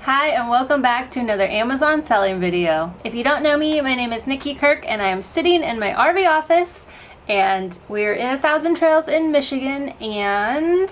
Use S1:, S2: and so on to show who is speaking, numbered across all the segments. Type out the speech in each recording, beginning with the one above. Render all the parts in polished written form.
S1: Hi and welcome back to another Amazon selling video. If you don't know me, my name is Nikki Kirk and I am sitting in my RV office and we're in 1,000 Trails in Michigan, and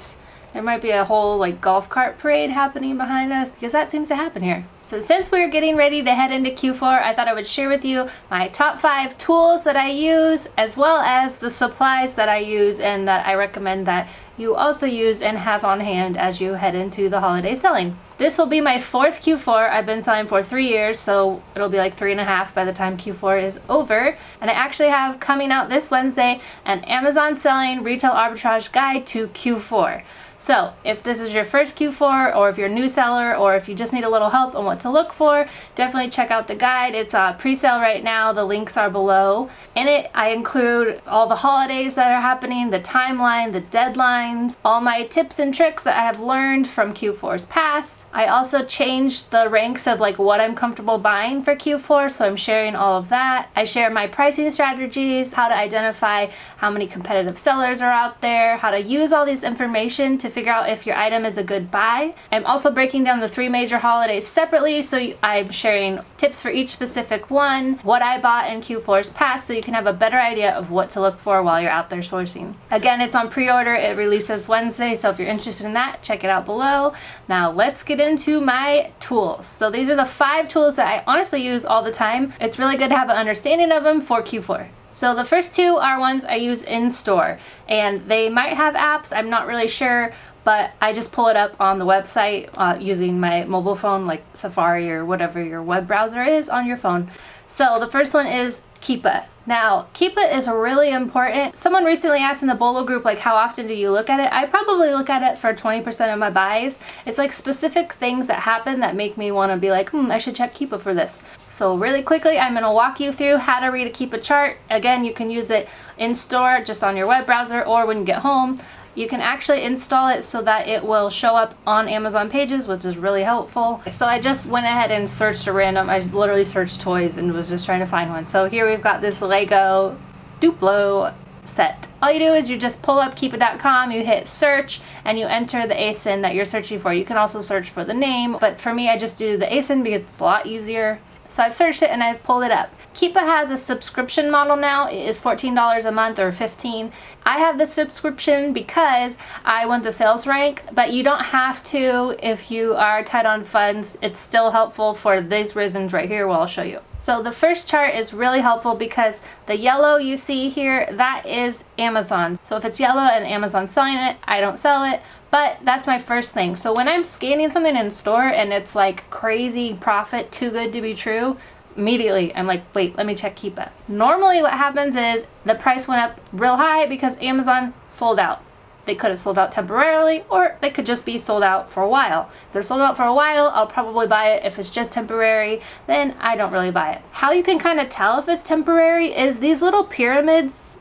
S1: there might be a whole golf cart parade happening behind us because that seems to happen here. So since we're getting ready to head into Q4, I thought I would share with you my top 5 tools that I use, as well as the supplies that I use and that I recommend that you also use and have on hand as you head into the holiday selling. This will be my 4th Q4. I've been selling for 3 years, so it'll be like 3.5 by the time Q4 is over. And I actually have coming out this Wednesday an Amazon selling retail arbitrage guide to Q4. So if this is your first Q4, or if you're a new seller, or if you just need a little help on what to look for, definitely check out the guide. It's pre-sale right now. The links are below. In it, I include all the holidays that are happening, the timeline, the deadlines, all my tips and tricks that I have learned from Q4's past. I also changed the ranks of what I'm comfortable buying for Q4, so I'm sharing all of that. I share my pricing strategies, how to identify how many competitive sellers are out there, how to use all this information to figure out if your item is a good buy. I'm also breaking down the 3 major holidays separately, so I'm sharing tips for each specific one, what I bought in Q4's past, so you can have a better idea of what to look for while you're out there sourcing. Again, it's on pre-order. It releases Wednesday, so if you're interested in that, check it out below. Now let's get into my tools. So these are the 5 tools that I honestly use all the time. It's really good to have an understanding of them for Q4. So the first 2 are ones I use in store, and they might have apps, I'm not really sure, but I just pull it up on the website using my mobile phone, like Safari or whatever your web browser is on your phone. So the first one is Keepa. Now, Keepa is really important. Someone recently asked in the Bolo group, how often do you look at it? I probably look at it for 20% of my buys. It's specific things that happen that make me want to be I should check Keepa for this. So really quickly, I'm going to walk you through how to read a Keepa chart. Again, you can use it in store, just on your web browser, or when you get home. You can actually install it so that it will show up on Amazon pages, which is really helpful. So I just went ahead and searched a random, I literally searched toys and was just trying to find one. So here we've got this Lego Duplo set. All you do is you just pull up keepa.com, you hit search, and you enter the ASIN that you're searching for. You can also search for the name, but for me I just do the ASIN because it's a lot easier. So I've searched it and I've pulled it up. Keepa has a subscription model now. It is $14 a month or $15. I have the subscription because I want the sales rank, but you don't have to if you are tight on funds. It's still helpful for these reasons right here, I'll show you. So the first chart is really helpful because the yellow you see here, that is Amazon. So if it's yellow and Amazon's selling it, I don't sell it, but that's my first thing. So when I'm scanning something in store and it's crazy profit, too good to be true, immediately I'm wait, let me check Keepa. Normally what happens is the price went up real high because Amazon sold out. They could have sold out temporarily, or they could just be sold out for a while. If they're sold out for a while, I'll probably buy it. If it's just temporary, then I don't really buy it. How you can kind of tell if it's temporary is these little pyramids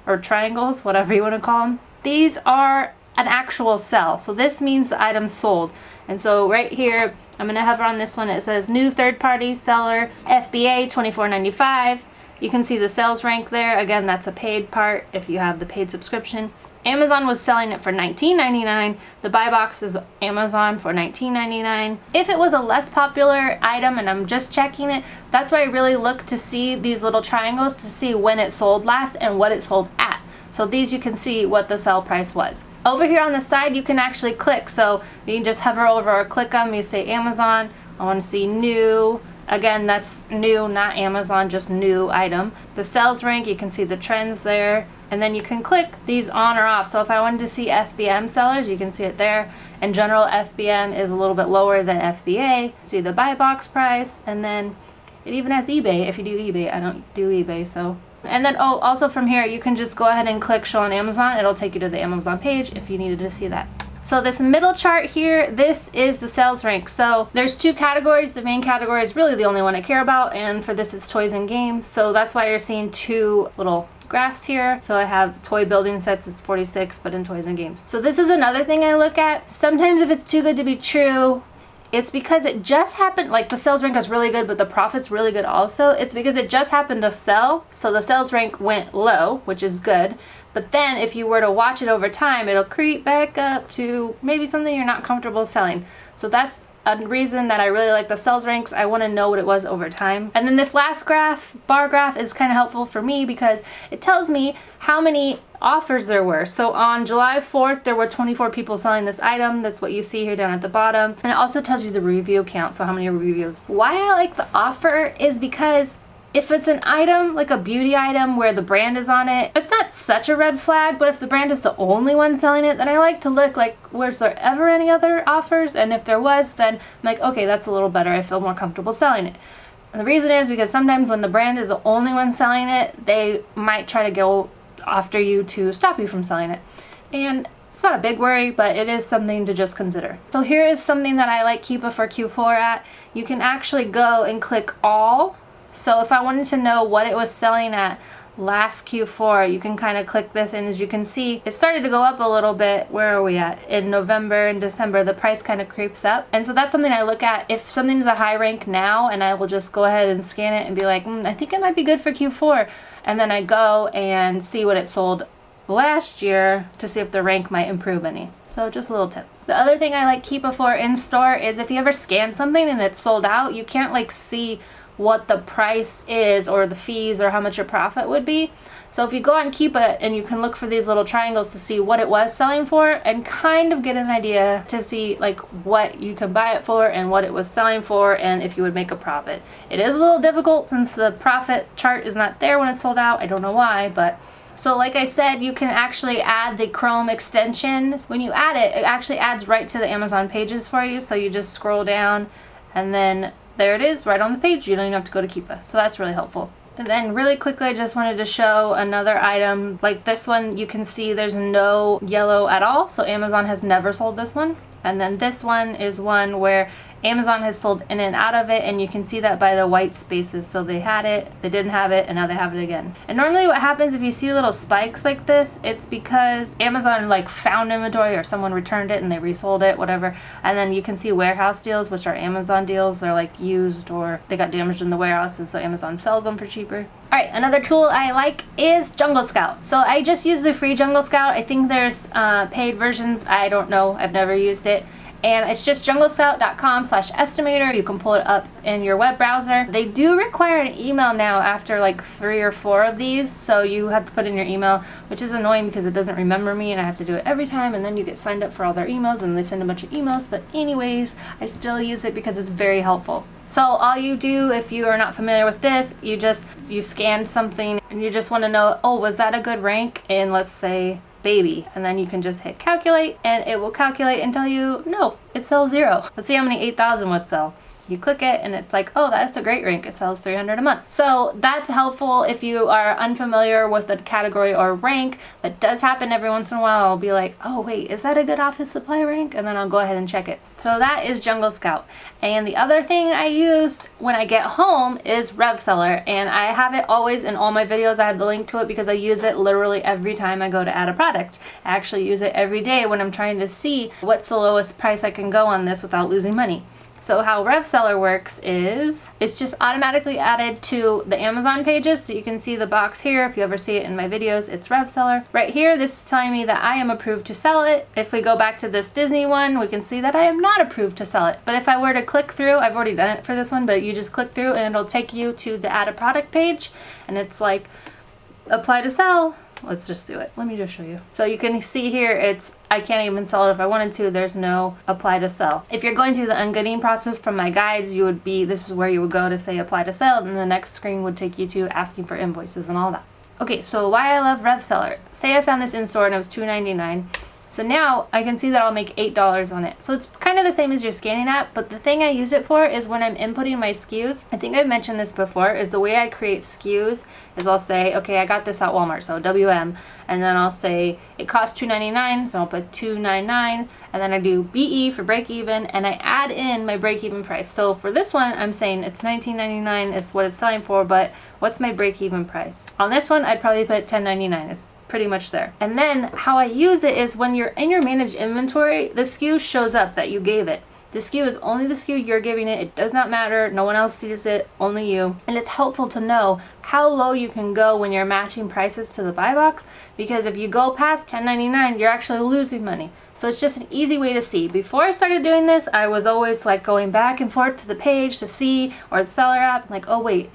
S1: or triangles, whatever you want to call them. These are an actual sell. So this means the item's sold. And so right here, I'm going to hover on this one. It says new third-party seller, FBA $24.95. You can see the sales rank there. Again, that's a paid part if you have the paid subscription. Amazon was selling it for $19.99. The buy box is Amazon for $19.99. If it was a less popular item and I'm just checking it, that's why I really look to see these little triangles to see when it sold last and what it sold at. So these you can see what the sell price was. Over here on the side you can actually click. So you can just hover over or click them. You say Amazon. I want to see new. Again, that's new, not Amazon, just new item. The sales rank, you can see the trends there. And then you can click these on or off. So if I wanted to see FBM sellers, you can see it there. In general, FBM is a little bit lower than FBA. See the buy box price, and then it even has eBay if you do eBay. I don't do eBay, so. And then, oh, also from here, you can just go ahead and click show on Amazon. It'll take you to the Amazon page if you needed to see that. So this middle chart here, this is the sales rank. So there's 2 categories. The main category is really the only one I care about, and for this it's toys and games. So that's why you're seeing 2 little graphs here. So I have toy building sets, it's 46, but in toys and games. So this is another thing I look at. Sometimes if it's too good to be true, it's because it just happened, the sales rank is really good, but the profit's really good also. It's because it just happened to sell. So the sales rank went low, which is good. But then if you were to watch it over time, it'll creep back up to maybe something you're not comfortable selling. So that's a reason that I really like the sales ranks. I want to know what it was over time. And then this last graph, bar graph, is kind of helpful for me because it tells me how many offers there were. So on July 4th, there were 24 people selling this item. That's what you see here down at the bottom. And it also tells you the review count, so how many reviews. Why I like the offer is because if it's an item, like a beauty item where the brand is on it, it's not such a red flag, but if the brand is the only one selling it, then I like to look like, was there ever any other offers? And if there was, then I'm like, okay, that's a little better. I feel more comfortable selling it. And the reason is because sometimes when the brand is the only one selling it, they might try to go after you to stop you from selling it. And it's not a big worry, but it is something to just consider. So here is something that I like Keepa for Q4 at. You can actually go and click all. So if I wanted to know what it was selling at last Q4, you can kind of click this, and as you can see, it started to go up a little bit. Where are we at? In November and December, the price kind of creeps up. And so that's something I look at. If something's a high rank now, and I will just go ahead and scan it and be like, I think it might be good for Q4. And then I go and see what it sold last year to see if the rank might improve any. So just a little tip. The other thing I like Keepa for in store is if you ever scan something and it's sold out, you can't like see what the price is or the fees or how much your profit would be. So if you go on Keepa, and you can look for these little triangles to see what it was selling for and kind of get an idea to see like what you can buy it for and what it was selling for and if you would make a profit. It is a little difficult since the profit chart is not there when it's sold out. I don't know why, but so like I said, you can actually add the Chrome extension. When you add it, it actually adds right to the Amazon pages for you. So you just scroll down and then there it is right on the page. You don't even have to go to Keepa. So that's really helpful. And then really quickly, I just wanted to show another item. Like this one, you can see there's no yellow at all. So Amazon has never sold this one. And then this one is one where Amazon has sold in and out of it, and you can see that by the white spaces. So they had it, they didn't have it, and now they have it again. And normally what happens if you see little spikes like this, it's because Amazon like found inventory or someone returned it and they resold it, whatever. And then you can see warehouse deals, which are Amazon deals. They're like used or they got damaged in the warehouse, and so Amazon sells them for cheaper. All right, another tool I like is Jungle Scout. So I just use the free Jungle Scout. I think there's paid versions. I don't know. I've never used it. And it's just junglescout.com/estimator. You can pull it up in your web browser. They do require an email now after like 3 or 4 of these. So you have to put in your email, which is annoying because it doesn't remember me and I have to do it every time. And then you get signed up for all their emails and they send a bunch of emails. But anyways, I still use it because it's very helpful. So all you do if you are not familiar with this, you scan something and you just want to know, oh, was that a good rank in, let's say, baby, and then you can just hit calculate and it will calculate and tell you, no, it sells 0. Let's see how many 8,000 would sell. You click it and it's like, oh, that's a great rank. It sells 300 a month. So that's helpful if you are unfamiliar with a category or rank. That does happen every once in a while. I'll be like, oh wait, is that a good office supply rank? And then I'll go ahead and check it. So that is Jungle Scout. And the other thing I used when I get home is Rev Seller. And I have it always in all my videos. I have the link to it because I use it literally every time I go to add a product. I actually use it every day when I'm trying to see what's the lowest price I can go on this without losing money. So how Rev Seller works is it's just automatically added to the Amazon pages. So you can see the box here. If you ever see it in my videos, it's Rev Seller. Right here, this is telling me that I am approved to sell it. If we go back to this Disney one, we can see that I am not approved to sell it. But if I were to click through, I've already done it for this one, but you just click through and it'll take you to the add a product page. And it's like, apply to sell. Let's just do it. Let me just show you. So you can see here, I can't even sell it if I wanted to. There's no apply to sell. If you're going through the ungating process from my guides, this is where you would go to say apply to sell, and the next screen would take you to asking for invoices and all that. Okay, so why I love Rev Seller. Say I found this in store and it was $2.99. So now I can see that I'll make $8 on it. So it's kind of the same as your scanning app, but the thing I use it for is when I'm inputting my SKUs. I think I've mentioned this before, is the way I create SKUs is I'll say, okay, I got this at Walmart, so WM, and then I'll say it costs $2.99, so I'll put $2.99, and then I do BE for break even, and I add in my break even price. So for this one, I'm saying it's $19.99 is what it's selling for, but what's my break even price? On this one, I'd probably put $10.99. It's pretty much there. And then how I use it is when you're in your managed inventory, the SKU shows up that you gave it. The SKU is only the SKU you're giving it. It does not matter. No one else sees it, only you. And it's helpful to know how low you can go when you're matching prices to the buy box, because if you go past $10.99, you're actually losing money. So it's just an easy way to see. Before I started doing this, I was always like going back and forth to the page to see, or the seller app, like, oh wait,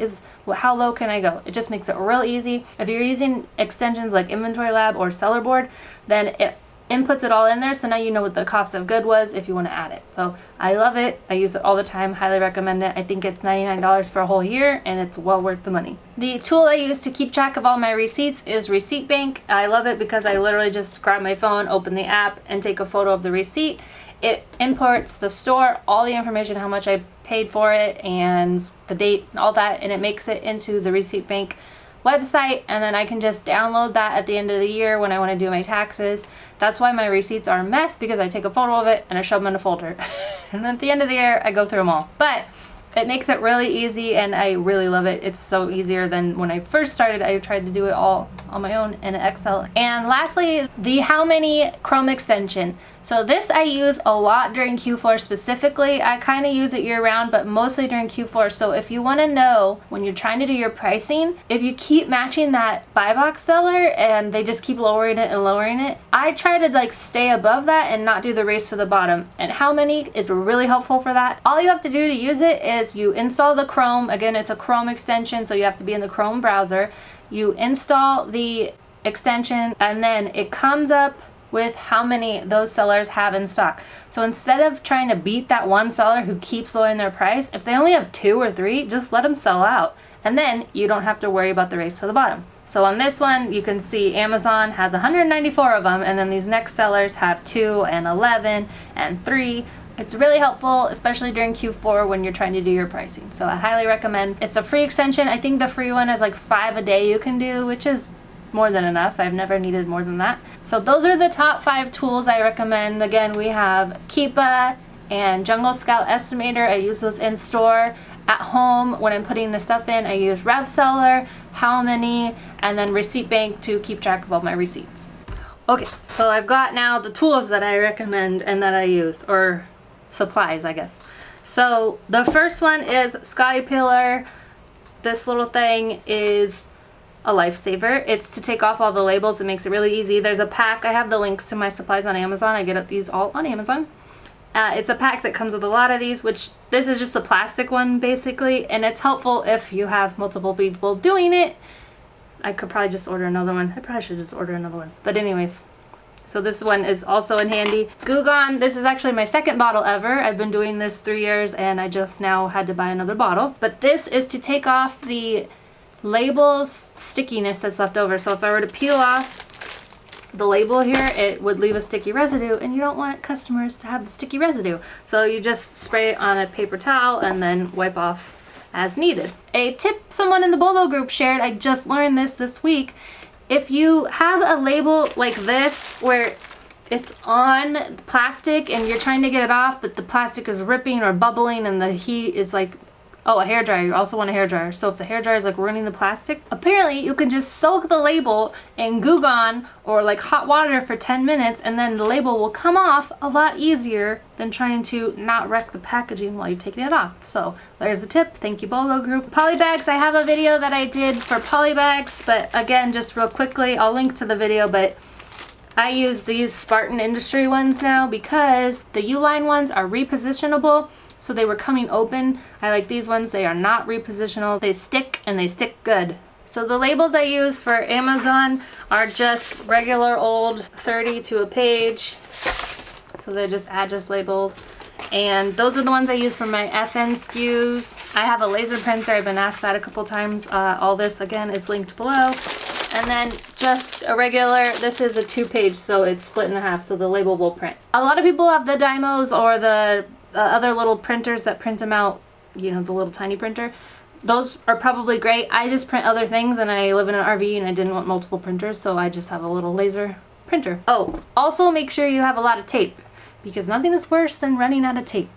S1: how low can I go? It just makes it real easy. If you're using extensions like Inventory Lab or Seller Board, then it inputs it all in there, so now you know what the cost of good was if you want to add it. So I love it. I use it all the time. Highly recommend it. I think it's $99 for a whole year, and it's well worth the money. The tool I use to keep track of all my receipts is Receipt Bank. I love it because I literally just grab my phone, open the app, and take a photo of the receipt. It imports the store, all the information, how much I paid for it, and the date, and all that, and it makes it into the Receipt Bank website, and then I can just download that at the end of the year when I want to do my taxes. That's why my receipts are a mess, because I take a photo of it and I shove them in a folder. And then at the end of the year, I go through them all. But it makes it really easy, and I really love it. It's so easier than when I first started. I tried to do it all on my own in Excel. And lastly, the How Many Chrome extension. So this I use a lot during Q4 specifically. I kind of use it year round, but mostly during Q4. So if you want to know when you're trying to do your pricing, if you keep matching that buy box seller and they just keep lowering it and lowering it, I try to like stay above that and not do the race to the bottom. And How Many is really helpful for that. All you have to do to use it is you install the Chrome. Again, it's a Chrome extension, so you have to be in the Chrome browser. You install the extension, and then it comes up with how many those sellers have in stock. So instead of trying to beat that one seller who keeps lowering their price, if they only have 2 or 3, just let them sell out. And then you don't have to worry about the race to the bottom. So on this one, you can see Amazon has 194 of them, and then these next sellers have 2 and 11 and 3. It's really helpful, especially during Q4 when you're trying to do your pricing. So I highly recommend. It's a free extension. I think the free one is like 5 a day you can do, which is more than enough. I've never needed more than that. So those are the top 5 tools I recommend. Again, we have Keepa and Jungle Scout Estimator. I use those in store. At home, when I'm putting the stuff in, I use Rev Seller, How Many, and then Receipt Bank to keep track of all my receipts. Okay, so I've got now the tools that I recommend and that I use, or supplies, I guess. So the first one is Scotty Pillar. This little thing is a lifesaver. It's to take off all the labels. It makes it really easy. There's a pack. I have the links to my supplies on Amazon. I get these all on Amazon. It's a pack that comes with a lot of these, which this is just a plastic one basically, and it's helpful if you have multiple people doing it. I could probably just order another one. I probably should just order another one. But anyways, so this one is also in handy. Goo Gone, this is actually my second bottle ever. I've been doing this 3 years and I just now had to buy another bottle. But this is to take off the labels stickiness that's left over. So if I were to peel off the label here, it would leave a sticky residue, and you don't want customers to have the sticky residue. So you just spray it on a paper towel and then wipe off as needed. A tip someone in the Bolo group shared, I just learned this week. If you have a label like this where it's on plastic and you're trying to get it off, but the plastic is ripping or bubbling and the heat is like, oh, a hairdryer. You also want a hairdryer. So if the hairdryer is like ruining the plastic, apparently you can just soak the label in Goo Gone or like hot water for 10 minutes, and then the label will come off a lot easier than trying to not wreck the packaging while you're taking it off. So there's a tip. Thank you, Bolo Group. Polybags, I have a video that I did for polybags, but again, just real quickly, I'll link to the video, but I use these Spartan Industry ones now because the U-line ones are repositionable. So they were coming open. I like these ones. They are not repositionable. They stick, and they stick good. So the labels I use for Amazon are just regular old 30 to a page. So they're just address labels. And those are the ones I use for my FN SKUs. I have a laser printer. I've been asked that a couple times. All this, again, is linked below. And then just a regular, this is a 2-page, so it's split in half, so the label will print. A lot of people have the Dymos or the other little printers that print them out, you know, the little tiny printer. Those are probably great. I just print other things, and I live in an RV and I didn't want multiple printers, so I just have a little laser printer. Oh, also make sure you have a lot of tape, because nothing is worse than running out of tape.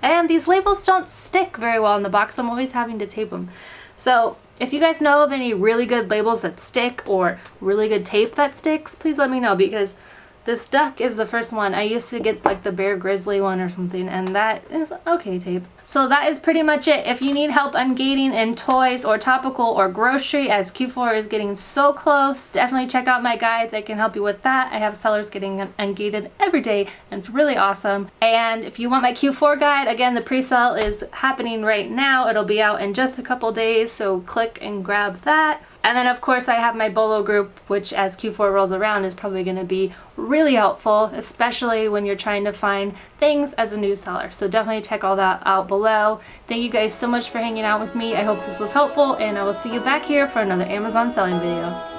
S1: And these labels don't stick very well in the box, so I'm always having to tape them. So if you guys know of any really good labels that stick or really good tape that sticks, please let me know, because This duck is the first one. I used to get like the Bear Grizzly one or something, and that is okay tape. So that is pretty much it. If you need help ungating in toys or topical or grocery, as Q4 is getting so close, definitely check out my guides. I can help you with that. I have sellers getting ungated every day, and it's really awesome. And if you want my Q4 guide, again, the pre-sale is happening right now. It'll be out in just a couple days, so click and grab that. And then of course I have my Bolo group, which as Q4 rolls around is probably going to be really helpful, especially when you're trying to find things as a new seller. So definitely check all that out below. Thank you guys so much for hanging out with me. I hope this was helpful, and I will see you back here for another Amazon selling video.